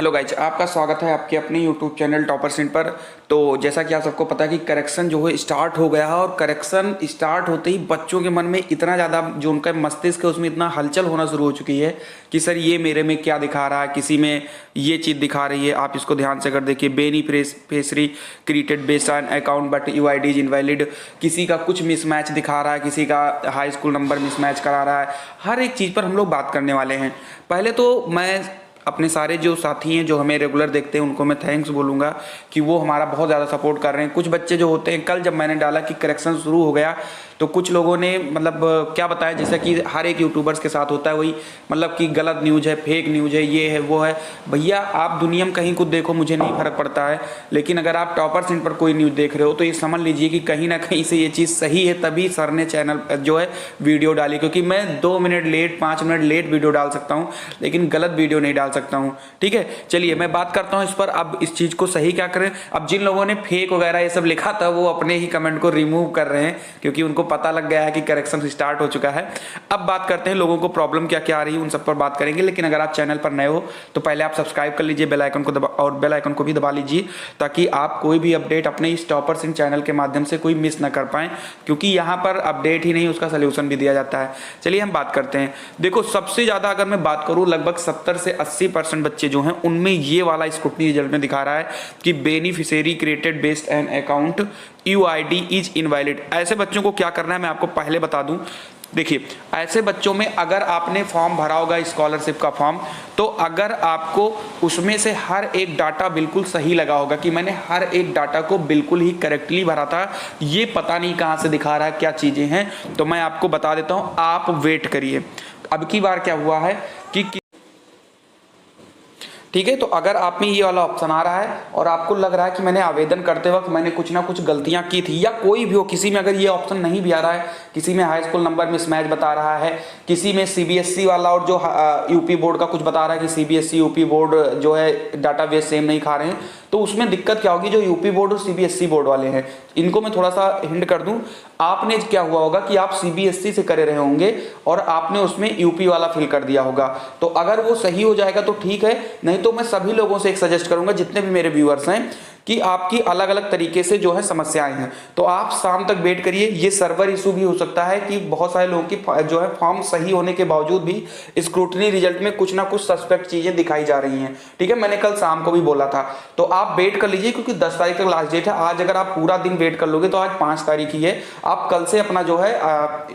Hello guys, आपका स्वागत है आपके अपने यूट्यूब चैनल टॉपर सिंह पर। तो जैसा कि आप सबको पता है कि करेक्शन जो है स्टार्ट हो गया है, और करेक्शन स्टार्ट होते ही बच्चों के मन में इतना ज़्यादा जो उनका मस्तिष्क है उसमें इतना हलचल होना शुरू हो चुकी है कि सर ये मेरे में क्या दिखा रहा है, किसी में ये चीज़ दिखा रही है। आप इसको ध्यान से अगर देखिए, beneficiary created based on account but UID is invalid, किसी का कुछ मिसमैच दिखा रहा है, किसी का हाई स्कूल नंबर मिसमैच करा रहा है। हर एक चीज़ पर हम लोग बात करने वाले हैं। पहले तो मैं अपने सारे जो साथी हैं जो हमें रेगुलर देखते हैं उनको मैं थैंक्स बोलूँगा कि वो हमारा बहुत ज़्यादा सपोर्ट कर रहे हैं। कुछ बच्चे जो होते हैं, कल जब मैंने डाला कि करेक्शन शुरू हो गया तो कुछ लोगों ने मतलब क्या बताया, जैसा कि हर एक यूट्यूबर्स के साथ होता है वही, मतलब कि गलत न्यूज़ है, फेक न्यूज़ है, ये है वो है। भैया आप दुनिया में कहीं कुछ देखो, मुझे नहीं फर्क पड़ता है, लेकिन अगर आप टॉपर सिंह पर कोई न्यूज़ देख रहे हो तो ये समझ लीजिए कि कहीं ना कहीं से ये चीज़ सही है, तभी सर ने चैनल जो है वीडियो डाली। क्योंकि मैं 2 minute late 5 minute late video डाल सकता हूँ, लेकिन गलत वीडियो नहीं डाल सकता हूँ। ठीक है, चलिए मैं बात करता हूँ इस पर। अब इस चीज़ को सही क्या करें। अब जिन लोगों ने फेक वगैरह ये सब लिखा था वो अपने ही कमेंट को रिमूव कर रहे हैं, क्योंकि उनको पता लग गया है कि करेक्शन स्टार्ट हो चुका है। अब बात करते हैं लोगों को प्रॉब्लम क्या क्या आ रही है, उन सब पर बात करेंगे। लेकिन अगर आप चैनल पर नए हो तो पहले आप सब्सक्राइब कर लीजिए, बेल आइकन को दबा और बेल आइकन को भी दबा लीजिए, ताकि आप कोई भी अपडेट अपने इस टॉपर सिंह चैनल के माध्यम से कोई मिस ना कर पाएं, क्योंकि यहाँ पर अपडेट ही नहीं उसका सोल्यूशन भी दिया जाता है। चलिए हम बात करते हैं। देखो, सबसे ज़्यादा अगर मैं बात करूँ, लगभग 70 से 80% बच्चे जो हैं उनमें ये वाला स्क्रूटनी रिजल्ट में दिखा रहा है कि beneficiary created based an account UID is invalid. ऐसे बच्चों को क्या करना है मैं आपको पहले बता दूं। देखिए, ऐसे बच्चों में अगर आपने फॉर्म भरा होगा स्कॉलरशिप का फॉर्म, तो अगर आपको उसमें से हर एक डाटा बिल्कुल सही लगा होगा कि मैंने हर एक डाटा को बिल्कुल ही करेक्टली भरा था, ये पता नहीं कहाँ से दिखा रहा है, क्या चीज़ें हैं, तो मैं आपको बता देता हूँ, आप वेट करिए। अब की बार क्या हुआ है कि ठीक है, तो अगर आप में ये वाला ऑप्शन आ रहा है और आपको लग रहा है कि मैंने आवेदन करते वक्त मैंने कुछ ना कुछ गलतियां की थी, या कोई भी हो, किसी में अगर ये ऑप्शन नहीं भी आ रहा है, किसी में हाई स्कूल नंबर मिसमैच बता रहा है, किसी में सीबीएसई वाला और जो यूपी बोर्ड का कुछ बता रहा है कि सीबीएसई यूपी बोर्ड जो है डाटाबेस सेम नहीं खा रहे हैं, तो उसमें दिक्कत क्या होगी। जो यूपी बोर्ड और सीबीएसई बोर्ड वाले हैं, इनको मैं थोड़ा सा हिंट कर दूं। आपने क्या हुआ होगा कि आप सीबीएसई से करे रहे होंगे और आपने उसमें यूपी वाला फिल कर दिया होगा, तो अगर वो सही हो जाएगा तो ठीक है, नहीं तो मैं सभी लोगों से एक सजेस्ट करूंगा, जितने भी मेरे व्यूअर्स हैं, कि आपकी अलग अलग तरीके से जो है समस्याएं हैं, तो आप शाम तक वेट करिए। ये सर्वर इशू भी हो सकता है कि बहुत सारे लोगों की जो है फॉर्म सही होने के बावजूद भी स्क्रूटनी रिजल्ट में कुछ ना कुछ सस्पेक्ट चीजें दिखाई जा रही हैं। ठीक है, मैंने कल शाम को भी बोला था, तो आप वेट कर लीजिए, क्योंकि 10 तारीख तक लास्ट डेट है। आज अगर आप पूरा दिन वेट कर लोगे तो आज 5 तारीख ही है, आप कल से अपना जो है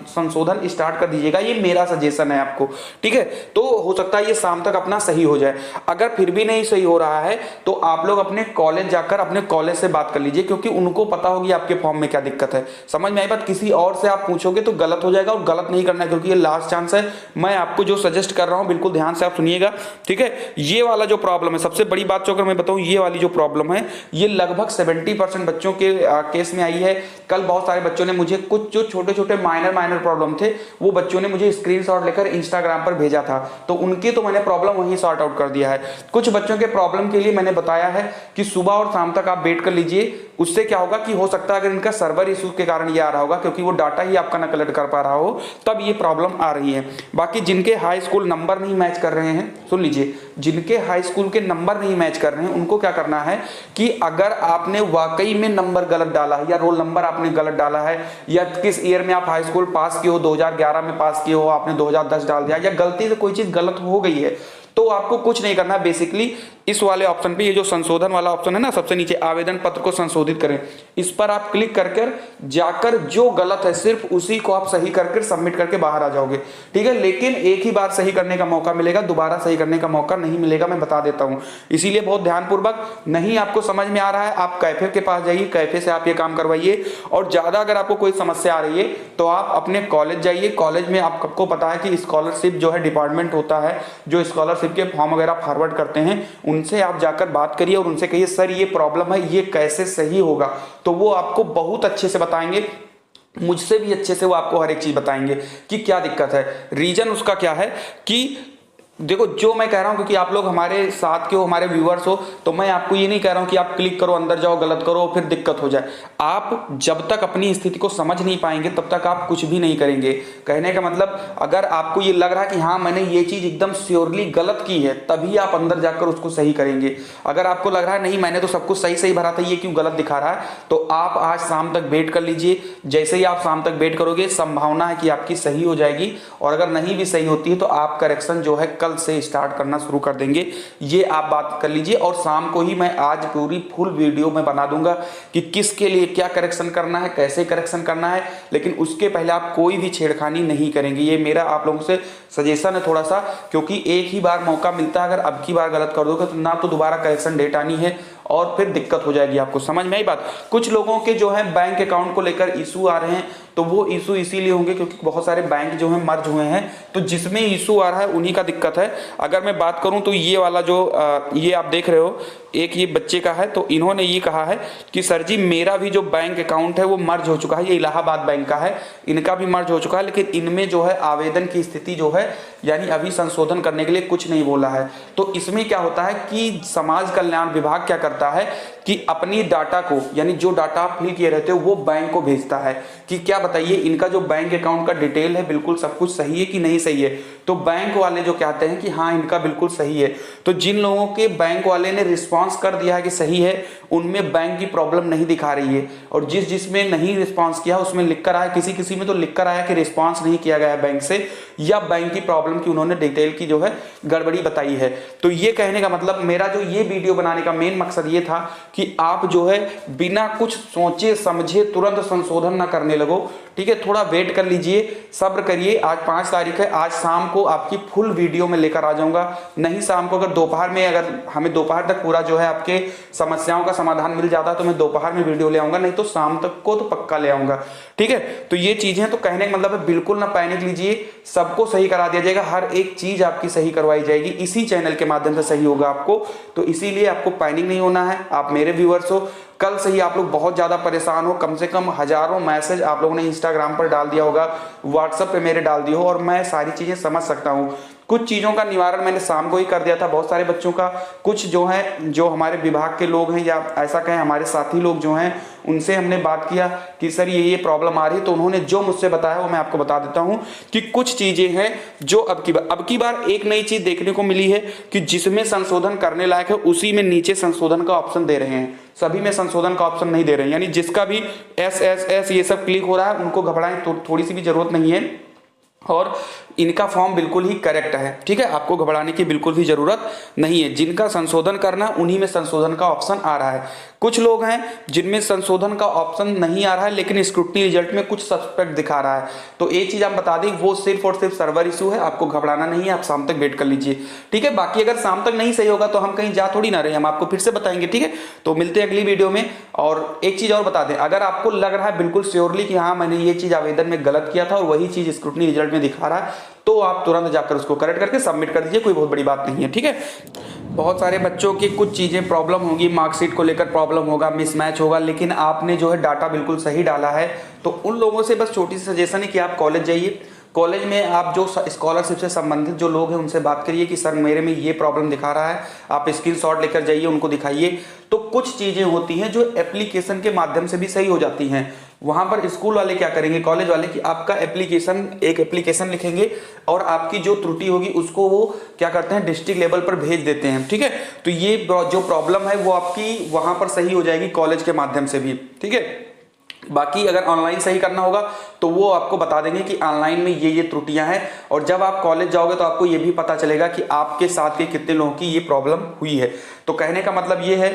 संशोधन स्टार्ट कर दीजिएगा, ये मेरा सजेशन है आपको। ठीक है, तो हो सकता है ये शाम तक अपना सही हो जाए। अगर फिर भी नहीं सही हो रहा है तो आप लोग अपने कॉलेज जाकर अपने कॉलेज से बात कर लीजिए, क्योंकि उनको पता होगी आपके फॉर्म में क्या दिक्कत है। समझ में आई बात। किसी और से आप पूछोगे तो गलत हो जाएगा, और गलत नहीं करना है, क्योंकि ये लास्ट चांस है। मैं आपको जो सजेस्ट कर रहा हूं बिल्कुल ध्यान से आप सुनिएगा। ठीक है, ये वाला जो प्रॉब्लम है, सबसे बड़ी बात जो अगर मैं बताऊं, ये वाली जो प्रॉब्लम है ये लगभग 70% बच्चों के केस में आई है। कल बहुत सारे बच्चों ने मुझे कुछ जो छोटे छोटे माइनर प्रॉब्लम थे, वो बच्चों ने मुझे स्क्रीनशॉट लेकर इंस्टाग्राम पर भेजा था, तो उनकी तो मैंने प्रॉब्लम वहीं सॉर्ट आउट कर दिया है। कुछ बच्चों के प्रॉब्लम के लिए मैंने बताया है कि सुबह और शाम तक आप वेट कर लीजिए। उससे क्या होगा कि हो सकता है अगर इनका सर्वर इशू के कारण ये आ रहा होगा, क्योंकि वो डाटा ही आपका ना कलेक्ट कर पा रहा हो, तब ये प्रॉब्लम आ रही है। बाकी जिनके हाई स्कूल नंबर नहीं मैच कर रहे हैं, सुन लीजिए, जिनके हाई स्कूल के नंबर नहीं मैच कर रहे हैं उनको क्या करना है कि अगर आपने वाकई में नंबर गलत डाला है, या रोल नंबर आपने गलत डाला है, या किस ईयर में आप हाई स्कूल पास किए हो, 2011 में पास किए हो, आपने 2010 डाल दिया, या गलती से कोई चीज गलत हो गई है, तो आपको कुछ नहीं करना। बेसिकली इस वाले ऑप्शन पे, ये जो संशोधन वाला ऑप्शन है ना सबसे नीचे, आवेदन पत्र को संशोधित करें, इस पर आप क्लिक करके जाकर जो गलत है सिर्फ उसी को आप सही करके सबमिट करके बाहर आ जाओगे। ठीक है, लेकिन एक ही बार सही करने का मौका मिलेगा, दोबारा सही करने का मौका नहीं मिलेगा, मैं बता देता हूं। इसीलिए बहुत ध्यानपूर्वक, नहीं आपको समझ में आ रहा है आप कैफे के पास जाइए, कैफे से आप ये काम करवाइए। और ज्यादा अगर आपको कोई समस्या आ रही है तो आप अपने कॉलेज जाइए। कॉलेज में आपको पता है कि स्कॉलरशिप जो है डिपार्टमेंट होता है जो स्कॉलरशिप के फॉर्म वगैरह फॉरवर्ड करते हैं, उनसे आप जाकर बात करिए और उनसे कहिए सर ये प्रॉब्लम है, ये कैसे सही होगा, तो वो आपको बहुत अच्छे से बताएंगे। मुझसे भी अच्छे से वो आपको हर एक चीज बताएंगे कि क्या दिक्कत है। रीजन उसका क्या है कि देखो जो मैं कह रहा हूँ, क्योंकि आप लोग हमारे साथ के हो, हमारे व्यूअर्स हो, तो मैं आपको ये नहीं कह रहा हूँ कि आप क्लिक करो, अंदर जाओ, गलत करो, फिर दिक्कत हो जाए। आप जब तक अपनी स्थिति को समझ नहीं पाएंगे तब तक आप कुछ भी नहीं करेंगे। कहने का मतलब, अगर आपको ये लग रहा है कि हाँ मैंने ये चीज एकदम श्योरली गलत की है, तभी आप अंदर जाकर उसको सही करेंगे। अगर आपको लग रहा है नहीं मैंने तो सब कुछ सही सही भरा था, ये क्यों गलत दिखा रहा है, तो आप आज शाम तक वेट कर लीजिए। जैसे ही आप शाम तक वेट करोगे, संभावना है कि आपकी सही हो जाएगी, और अगर नहीं भी सही होती है तो आप करेक्शन जो है कल से स्टार्ट करना शुरू कर देंगे। ये आप बात कर लीजिए, और शाम को ही मैं आज पूरी फुल वीडियो में बना दूंगा कि किसके लिए क्या करेक्शन करना है, कैसे करेक्शन करना है। लेकिन उसके पहले आप कोई भी छेड़खानी नहीं करेंगे, ये मेरा आप लोगों से सजेशन है थोड़ा सा, क्योंकि एक ही बार मौका मिलता है। अगर अब की बार गलत कर दोगे तो ना तो दोबारा करेक्शन डेट आनी है, और फिर दिक्कत हो जाएगी। आपको समझ में आई बात। कुछ लोगों के जो है बैंक अकाउंट को लेकर इशू आ रहे हैं, तो वो इशू इसीलिए होंगे क्योंकि बहुत सारे बैंक जो है मर्ज हुए हैं, तो जिसमें इशू आ रहा है उन्हीं का दिक्कत है। अगर मैं बात करूं तो ये वाला जो ये आप देख रहे हो, एक ये बच्चे का है, तो इन्होंने ये कहा है कि सर जी मेरा भी जो बैंक अकाउंट है वो मर्ज हो चुका है। ये इलाहाबाद बैंक का है, इनका भी मर्ज हो चुका है, लेकिन इनमें जो है आवेदन की स्थिति जो है यानी अभी संशोधन करने के लिए कुछ नहीं बोला है। तो इसमें क्या होता है कि समाज कल्याण विभाग क्या करता है कि अपनी डाटा को, यानी जो डाटा आप फिल किए रहते हो वो बैंक को भेजता है कि क्या बताइए इनका जो बैंक अकाउंट का डिटेल है बिल्कुल सब कुछ सही है कि नहीं सही है। तो बैंक वाले जो कहते हैं कि हाँ इनका बिल्कुल सही है, तो जिन लोगों के बैंक वाले ने रिस्पांस कर दिया है कि सही है, उनमें बैंक की प्रॉब्लम नहीं दिखा रही है, और जिसमें नहीं रिस्पांस किया उसमें लिख कर आया, किसी में तो लिख कर आया कि रिस्पांस नहीं किया गया है बैंक से, या बैंक की प्रॉब्लम की उन्होंने डिटेल की जो है गड़बड़ी बताई है। तो ये कहने का मतलब, मेरा जो ये वीडियो बनाने का मेन मकसद ये था कि आप जो है बिना कुछ सोचे समझे तुरंत संशोधन ना करने लगो। ठीक है, थोड़ा वेट कर लीजिए, सब्र करिए। आज 5 तारीख है, आज शाम को आपकी फुल वीडियो में लेकर आ जाऊंगा। नहीं शाम को, अगर दोपहर में, अगर हमें दोपहर तक पूरा जो है आपके समस्याओं का समाधान मिल जाता है तो मैं दोपहर में वीडियो ले आऊंगा, नहीं तो शाम तक को तो पक्का ले आऊंगा। ठीक है, तो ये चीजें, तो कहने का मतलब है बिल्कुल ना पैनिक लीजिए, सबको सही करा दिया जाएगा, हर एक चीज आपकी सही करवाई जाएगी, इसी चैनल के माध्यम से सही होगा आपको। तो इसीलिए आपको पैनिक नहीं होना है। आप मेरे व्यूअर्स हो, कल से ही आप लोग बहुत ज्यादा परेशान हो, कम से कम हजारों मैसेज आप लोगों ने इंस्टाग्राम पर डाल दिया होगा, व्हाट्सएप पे मेरे डाल दिए हो, और मैं सारी चीजें समझ सकता हूँ। कुछ चीजों का निवारण मैंने शाम को ही कर दिया था बहुत सारे बच्चों का। कुछ जो है, जो हमारे विभाग के लोग हैं, या ऐसा कहें हमारे साथी लोग जो हैं, उनसे हमने बात किया कि सर ये प्रॉब्लम आ रही है, तो उन्होंने जो मुझसे बताया वो मैं आपको बता देता हूं कि कुछ चीजें हैं जो अब की बार एक नई चीज देखने को मिली है कि जिसमें संशोधन करने लायक है उसी में नीचे संशोधन का ऑप्शन दे रहे हैं, सभी में संशोधन का ऑप्शन नहीं दे रहे हैं। यानी जिसका भी एस ये सब क्लिक हो रहा है उनको घबराएं तो थोड़ी सी भी जरूरत नहीं है, और इनका फॉर्म बिल्कुल ही करेक्ट है। ठीक है, आपको घबराने की बिल्कुल भी जरूरत नहीं है। जिनका संशोधन करना उन्हीं में संशोधन का ऑप्शन आ रहा है। कुछ लोग हैं जिनमें संशोधन का ऑप्शन नहीं आ रहा है लेकिन स्क्रूटनी रिजल्ट में कुछ सस्पेक्ट दिखा रहा है, तो एक चीज आप बता दें, वो सिर्फ और सिर्फ सर्वर इशू है, आपको घबराना नहीं है, आप शाम तक वेट कर लीजिए। ठीक है, बाकी अगर शाम तक नहीं सही होगा तो हम कहीं जा थोड़ी ना रहे, हम आपको फिर से बताएंगे। ठीक है, तो मिलते हैं अगली वीडियो में। और एक चीज और बता दें, अगर आपको लग रहा है बिल्कुल श्योरली कि हाँ मैंने ये चीज आवेदन में गलत किया था और वही चीज स्क्रूटनी रिजल्ट में दिखा रहा है, तो आप तुरंत जाकर उसको करेक्ट करके सबमिट कर दीजिए, कोई बहुत बड़ी बात नहीं है। ठीक है, बहुत सारे बच्चों की कुछ चीजें प्रॉब्लम होगी, मार्कशीट को लेकर प्रॉब्लम होगा, मिसमैच होगा, लेकिन आपने जो है डाटा बिल्कुल सही डाला है। तो उन लोगों से बस छोटी सी सजेशन है कि आप कॉलेज जाइए, कॉलेज में आप जो स्कॉलरशिप से संबंधित जो लोग हैं उनसे बात करिए कि सर मेरे में ये प्रॉब्लम दिखा रहा है, आप स्क्रीनशॉट लेकर जाइए, उनको दिखाइए। तो कुछ चीजें होती हैं जो एप्लीकेशन के माध्यम से भी सही हो जाती हैं। वहां पर स्कूल वाले क्या करेंगे, कॉलेज वाले, कि आपका एक एप्लीकेशन लिखेंगे और आपकी जो त्रुटि होगी उसको वो क्या करते हैं, डिस्ट्रिक्ट लेवल पर भेज देते हैं। ठीक है, तो ये जो प्रॉब्लम है वो आपकी वहां पर सही हो जाएगी कॉलेज के माध्यम से भी। ठीक है, बाकी अगर ऑनलाइन सही करना होगा तो वो आपको बता देंगे कि ऑनलाइन में ये त्रुटियां हैं, और जब आप कॉलेज जाओगे तो आपको ये भी पता चलेगा कि आपके साथ के कितने लोगों की ये प्रॉब्लम हुई है। तो कहने का मतलब ये है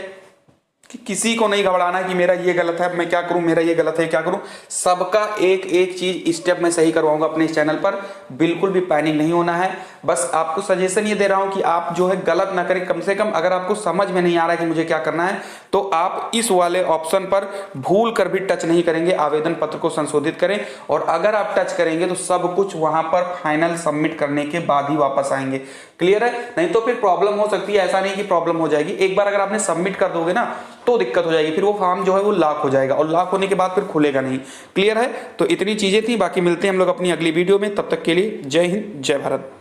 कि किसी को नहीं घबराना कि मेरा ये गलत है, मैं क्या करूं, मेरा ये गलत है, क्या करूं। सबका एक एक चीज स्टेप में सही करवाऊंगा अपने इस चैनल पर, बिल्कुल भी पैनिक नहीं होना है। बस आपको सजेशन ये दे रहा हूं कि आप जो है गलत ना करें। कम से कम अगर आपको समझ में नहीं आ रहा है कि मुझे क्या करना है, तो आप इस वाले ऑप्शन पर भूल कर भी टच नहीं करेंगे, आवेदन पत्र को संशोधित करें। और अगर आप टच करेंगे तो सब कुछ वहां पर फाइनल सबमिट करने के बाद ही वापस आएंगे। क्लियर है, नहीं तो फिर प्रॉब्लम हो सकती है। ऐसा नहीं कि प्रॉब्लम हो जाएगी, एक बार अगर आपने सबमिट कर दोगे ना तो दिक्कत हो जाएगी, फिर वो फॉर्म जो है वो लॉक हो जाएगा, और लॉक होने के बाद फिर खुलेगा नहीं। क्लियर है, तो इतनी चीजें थी। बाकी मिलते हैं हम लोग अपनी अगली वीडियो में, तब तक के लिए जय हिंद, जय भारत।